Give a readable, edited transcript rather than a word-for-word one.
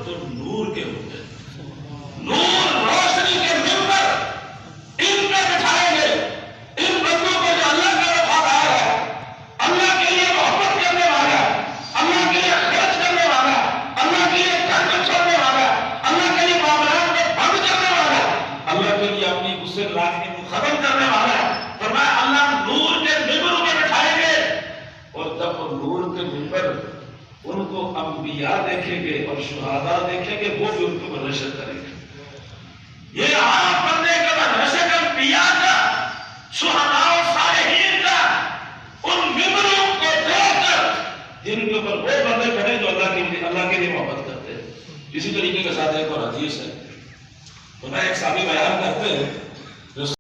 جو نور کے ہوتے ہیں، نور روشنی کے ممبر ان پہ بٹھائیں گے ان بندوں کو جو اللہ کا وفادار ہے، اللہ کے لیے محبت کرنے والا، اللہ کے لیے خرچ کرنے والا، اللہ کے لیے گھر چھوڑنے والا، اللہ کے لیے معاملات میں بند کرنے والا، اللہ کے لیے اپنی غصے راگنی کو ختم کرنے والا۔ فرمایا اللہ نور کے ممبروں میں بٹھائیں گے، اور جب وہ نور کے ممبر ان کو انبیاء دیکھیں گے اور شہداء دیکھیں گے، وہ بھی ان کو منشر کریں گے۔ یہ عام بندے کا منشر انبیاء کا، شہداء و صالحین کا، ان ممبروں کو دیکھ کر جن کے اوپر وہ بندے کھڑے جو اللہ کے لیے محبت کرتے ہیں۔ اسی طریقے کے ساتھ ایک اور حدیث ہے، تو میں ایک صحابی بیان کرتے ہیں